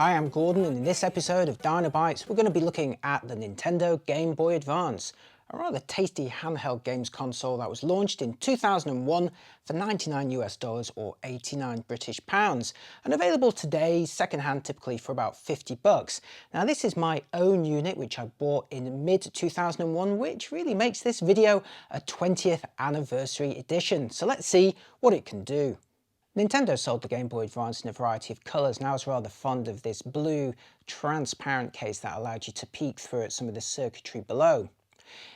Hi, I'm Gordon, and in this episode of Dinobytes, we're going to be looking at the Nintendo Game Boy Advance, a rather tasty handheld games console that was launched in 2001 for $99 or 89 British pounds, and available today secondhand typically for about 50 bucks. Now this is my own unit which I bought in mid 2001, which really makes this video a 20th anniversary edition. So let's see what it can do. Nintendo sold the Game Boy Advance in a variety of colours, and I was rather fond of this blue transparent case that allowed you to peek through at some of the circuitry below.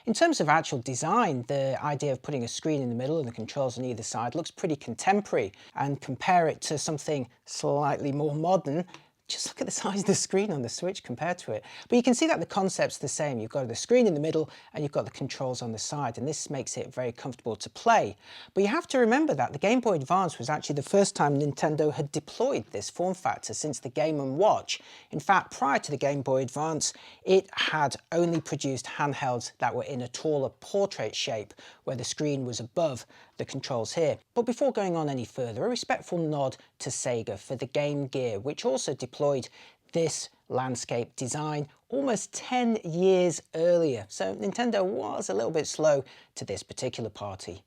In terms of actual design, the idea of putting a screen in the middle and the controls on either side looks pretty contemporary, and compare it to something slightly more modern. Just look at the size of the screen on the Switch compared to it. But you can see that the concept's the same. You've got the screen in the middle and you've got the controls on the side, and this makes it very comfortable to play. But you have to remember that the Game Boy Advance was actually the first time Nintendo had deployed this form factor since the Game & Watch. In fact, prior to the Game Boy Advance, it had only produced handhelds that were in a taller portrait shape, where the screen was above the controls here. But before going on any further, a respectful nod to Sega for the Game Gear, which also deployed this landscape design almost 10 years earlier. So Nintendo was a little bit slow to this particular party.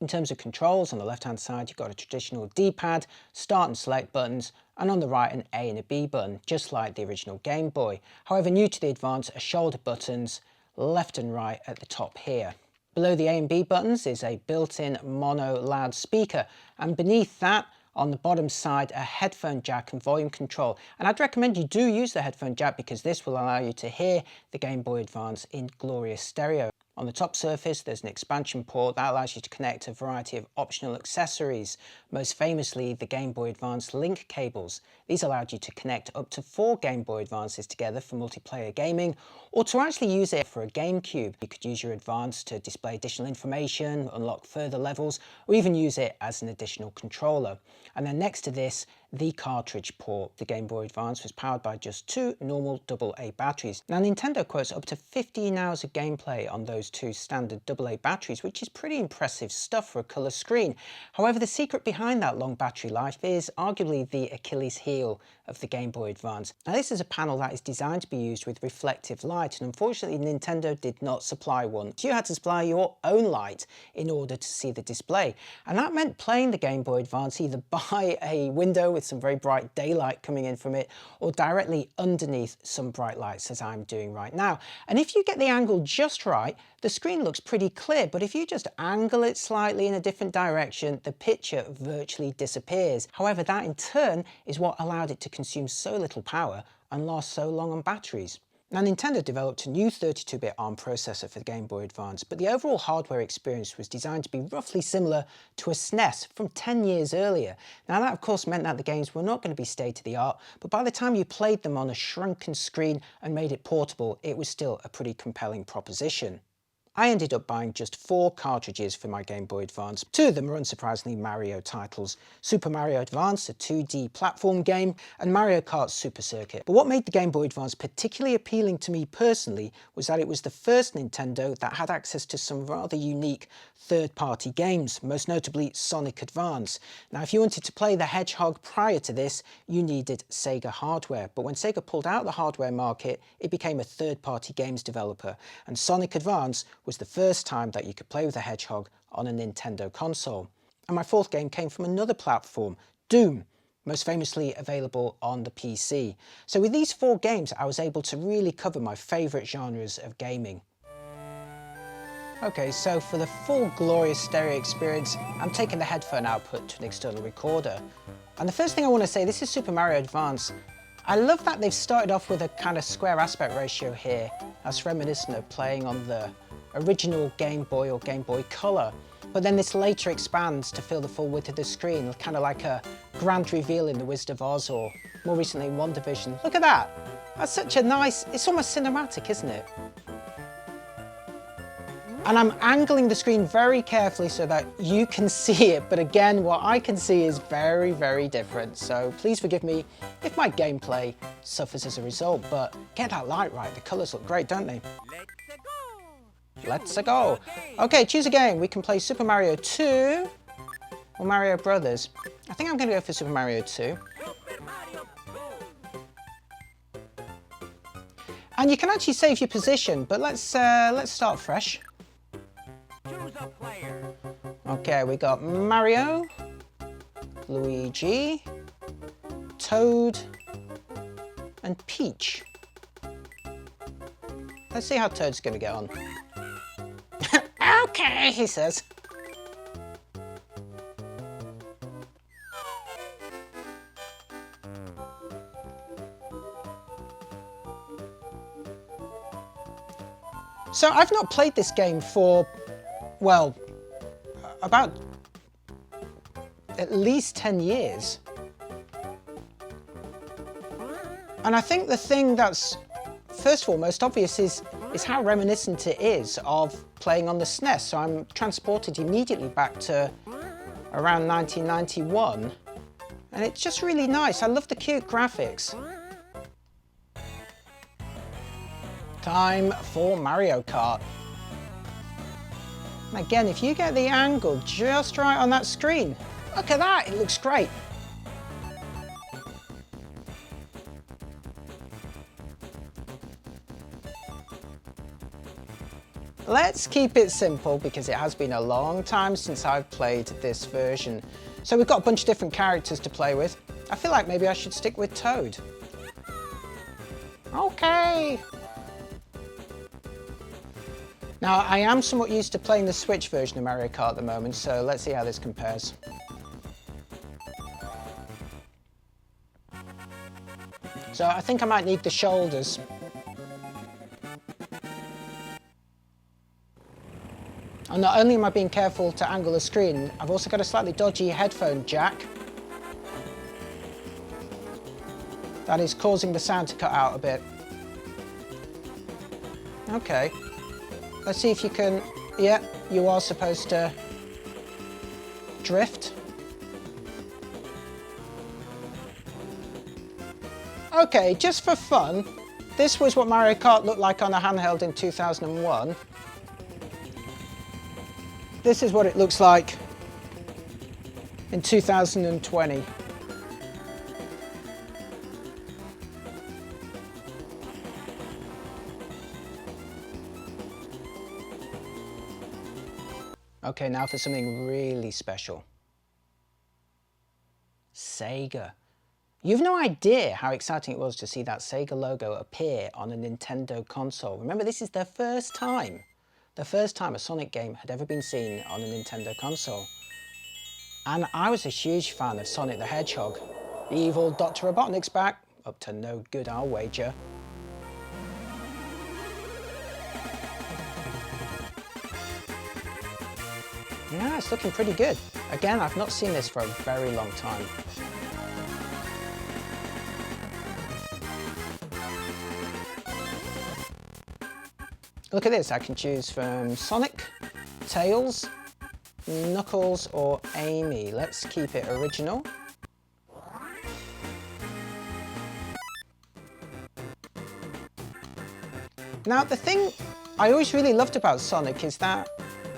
In terms of controls, on the left hand side you've got a traditional D-pad, start and select buttons, and on the right an A and a B button, just like the original Game Boy. However, new to the Advance are shoulder buttons, left and right at the top here. Below the A and B buttons is a built-in mono loudspeaker, and beneath that, on the bottom side, a headphone jack and volume control. And I'd recommend you do use the headphone jack, because this will allow you to hear the Game Boy Advance in glorious stereo. On the top surface, there's an expansion port that allows you to connect a variety of optional accessories, most famously the Game Boy Advance link cables. These allowed you to connect up to 4 Game Boy Advances together for multiplayer gaming, or to actually use it for a GameCube. You could use your Advance to display additional information, unlock further levels, or even use it as an additional controller. And then next to this, the cartridge port. The Game Boy Advance was powered by just 2 normal AA batteries. Now Nintendo quotes up to 15 hours of gameplay on those 2 standard AA batteries, which is pretty impressive stuff for a colour screen. However, the secret behind that long battery life is arguably the Achilles heel of the Game Boy Advance. Now this is a panel that is designed to be used with reflective light, and unfortunately Nintendo did not supply one. So you had to supply your own light in order to see the display. And that meant playing the Game Boy Advance either by a window with some very bright daylight coming in from it, or directly underneath some bright lights, as I'm doing right now. And if you get the angle just right, the screen looks pretty clear, but if you just angle it slightly in a different direction, the picture virtually disappears. However, that in turn is what allowed it to consume so little power and last so long on batteries. Now Nintendo developed a new 32-bit ARM processor for the Game Boy Advance, but the overall hardware experience was designed to be roughly similar to a SNES from 10 years earlier. Now that of course meant that the games were not going to be state-of-the-art, but by the time you played them on a shrunken screen and made it portable, it was still a pretty compelling proposition. I ended up buying just 4 cartridges for my Game Boy Advance. 2 of them are unsurprisingly Mario titles: Super Mario Advance, a 2D platform game, and Mario Kart Super Circuit. But what made the Game Boy Advance particularly appealing to me personally was that it was the first Nintendo that had access to some rather unique third-party games, most notably Sonic Advance. Now if you wanted to play the Hedgehog prior to this, you needed Sega hardware, but when Sega pulled out the hardware market, it became a third-party games developer, and Sonic Advance was the first time that you could play with a Hedgehog on a Nintendo console. And my 4th game came from another platform, Doom, most famously available on the PC. So with these 4 games, I was able to really cover my favourite genres of gaming. Okay, so for the full glorious stereo experience, I'm taking the headphone output to an external recorder. And the first thing I want to say, this is Super Mario Advance. I love that they've started off with a kind of square aspect ratio here. That's reminiscent of playing on the original Game Boy or Game Boy Color. But then this later expands to fill the full width of the screen, kind of like a grand reveal in The Wizard of Oz, or more recently in WandaVision. Look at that! That's such a nice, it's almost cinematic, isn't it? And I'm angling the screen very carefully so that you can see it, but again, what I can see is very, very different. So please forgive me if my gameplay suffers as a result, but get that light right. The colours look great, don't they? Let's go. Okay, choose a game. We can play Super Mario 2 or Mario Brothers. I think I'm going to go for Super Mario 2. And you can actually save your position, but let's start fresh. Choose a player. Okay, we got Mario, Luigi, Toad, and Peach. Let's see how Toad's gonna get on. Okay, he says. So I've not played this game for, well, about at least 10 years. And I think the thing that's, first of all, most obvious is how reminiscent it is of playing on the SNES. So I'm transported immediately back to around 1991. And it's just really nice. I love the cute graphics. Time for Mario Kart. And again, if you get the angle just right on that screen, look at that, it looks great. Let's keep it simple because it has been a long time since I've played this version. So we've got a bunch of different characters to play with. I feel like maybe I should stick with Toad. Okay. Now, I am somewhat used to playing the Switch version of Mario Kart at the moment, so let's see how this compares. So I think I might need the shoulders. And not only am I being careful to angle the screen, I've also got a slightly dodgy headphone jack. That is causing the sound to cut out a bit. Okay. Let's see if you can, yeah, you are supposed to drift. Okay, just for fun, this was what Mario Kart looked like on a handheld in 2001. This is what it looks like in 2020. Okay, now for something really special. Sega. You've no idea how exciting it was to see that Sega logo appear on a Nintendo console. Remember, this is the first time a Sonic game had ever been seen on a Nintendo console. And I was a huge fan of Sonic the Hedgehog. The evil Dr. Robotnik's back, up to no good, I'll wager. Yeah, it's looking pretty good. Again, I've not seen this for a very long time. Look at this, I can choose from Sonic, Tails, Knuckles or Amy. Let's keep it original. Now, the thing I always really loved about Sonic is that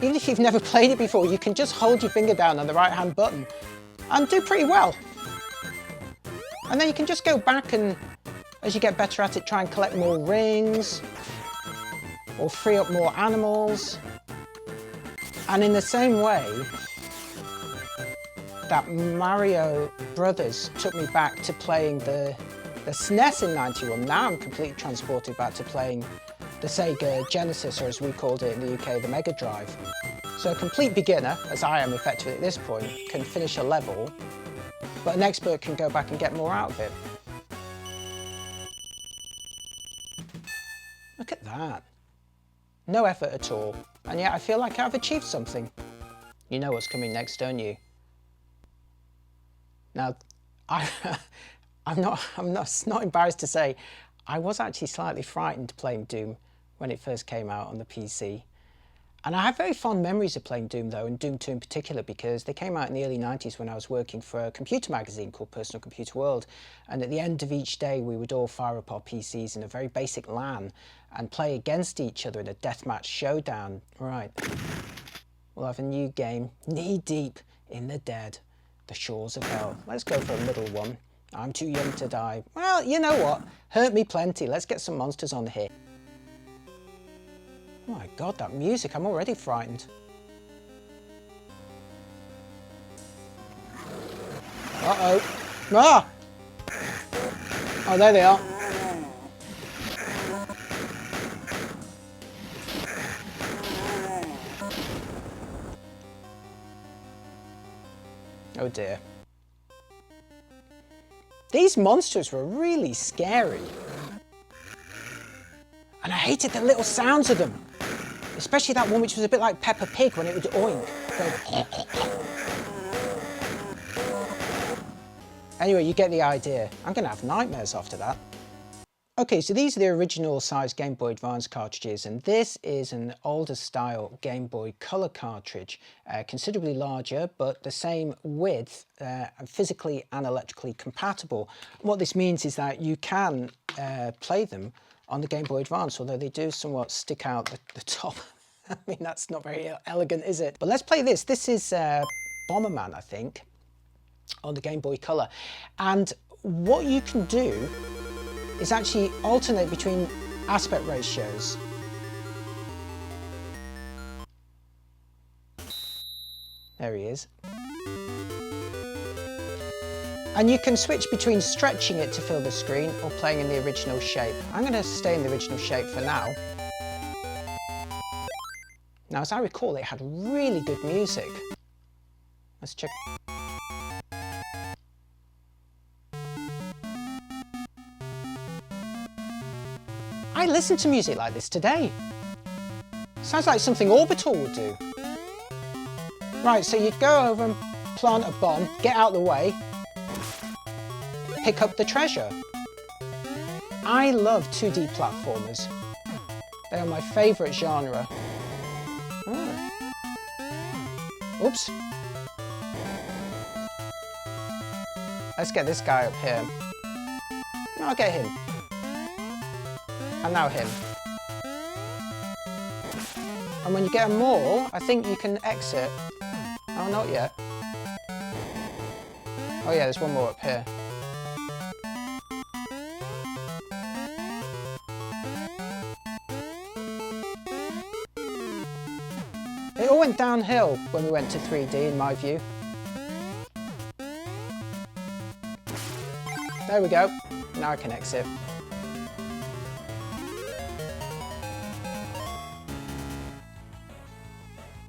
even if you've never played it before, you can just hold your finger down on the right-hand button and do pretty well. And then you can just go back and, as you get better at it, try and collect more rings or free up more animals. And in the same way that Mario Brothers took me back to playing the SNES in '91, now I'm completely transported back to playing the Sega Genesis, or as we called it in the UK, the Mega Drive. So a complete beginner, as I am effectively at this point, can finish a level, but an expert can go back and get more out of it. Look at that. No effort at all, and yet I feel like I've achieved something. You know what's coming next, don't you? Now, I'm not embarrassed to say, I was actually slightly frightened playing Doom when it first came out on the PC. And I have very fond memories of playing Doom though, and Doom 2 in particular, because they came out in the early 90s when I was working for a computer magazine called Personal Computer World. And at the end of each day, we would all fire up our PCs in a very basic LAN and play against each other in a deathmatch showdown. Right, we'll have a new game, knee deep in the dead, the shores of hell. Let's go for a middle one. I'm too young to die. Well, you know what? Hurt me plenty. Let's get some monsters on here. Oh my God, that music. I'm already frightened. Uh-oh. Ah! Oh, there they are. Oh dear. These monsters were really scary. And I hated the little sounds of them. Especially that one which was a bit like Peppa Pig when it would oink. Anyway, you get the idea. I'm going to have nightmares after that. Okay, so these are the original size Game Boy Advance cartridges, and this is an older style Game Boy Color cartridge, considerably larger, but the same width, physically and electrically compatible. What this means is that you can play them on the Game Boy Advance, although they do somewhat stick out the top. I mean, that's not very elegant, is it? But let's play this. This is Bomberman, I think, on the Game Boy Color. And what you can do is actually alternate between aspect ratios. There he is. And you can switch between stretching it to fill the screen or playing in the original shape. I'm going to stay in the original shape for now. Now, as I recall, it had really good music. Let's check. I listen to music like this today. Sounds like something Orbital would do. Right, so you'd go over and plant a bomb, get out of the way, pick up the treasure. I love 2D platformers. They are my favourite genre. Oh. Oops. Let's get this guy up here. No, I'll get him. And now him. And when you get them all, I think you can exit. Oh, not yet. Oh yeah, there's one more up here. It all went downhill when we went to 3D, in my view. There we go. Now I can exit.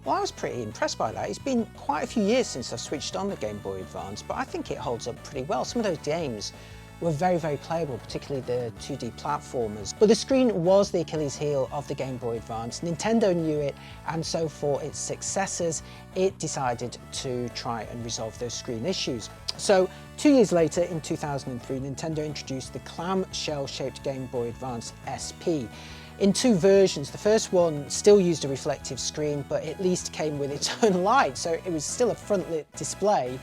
Well, I was pretty impressed by that. It's been quite a few years since I've switched on the Game Boy Advance, but I think it holds up pretty well. Some of those games were very, very playable, particularly the 2D platformers. But the screen was the Achilles heel of the Game Boy Advance. Nintendo knew it, and so for its successors, it decided to try and resolve those screen issues. So 2 years later, in 2003, Nintendo introduced the clamshell-shaped Game Boy Advance SP. In two versions. The first one still used a reflective screen, but at least came with its own light, so it was still a front-lit display,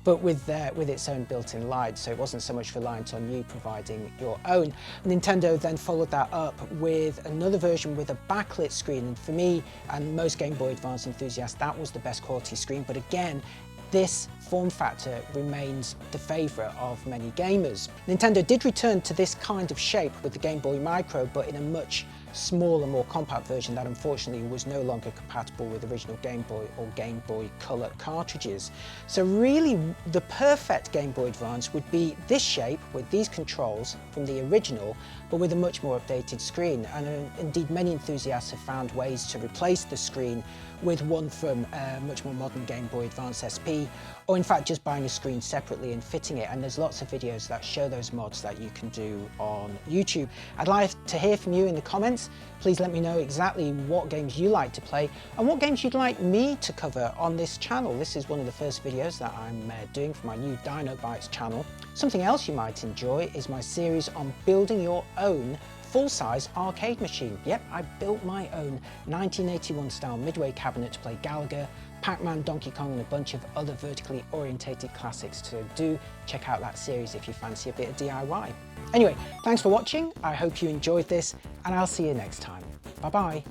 but with its own built-in light, so it wasn't so much reliant on you providing your own. Nintendo then followed that up with another version with a backlit screen, and for me and most Game Boy Advance enthusiasts, that was the best quality screen, but again, this form factor remains the favourite of many gamers. Nintendo did return to this kind of shape with the Game Boy Micro, but in a much smaller, more compact version that unfortunately was no longer compatible with original Game Boy or Game Boy Color cartridges. So really the perfect Game Boy Advance would be this shape with these controls from the original, but with a much more updated screen. And indeed many enthusiasts have found ways to replace the screen with one from a much more modern Game Boy Advance SP, or in fact just buying a screen separately and fitting it, and there's lots of videos that show those mods that you can do on YouTube. I'd like to hear from you in the comments. Please let me know exactly what games you like to play and what games you'd like me to cover on this channel. This is one of the first videos that I'm doing for my new Dino Bytes channel. Something else you might enjoy is my series on building your own full-size arcade machine. Yep, I built my own 1981 style Midway cabinet to play Galaga, Pac-Man, Donkey Kong and a bunch of other vertically orientated classics, so do check out that series if you fancy a bit of DIY. Anyway, thanks for watching, I hope you enjoyed this, and I'll see you next time. Bye bye.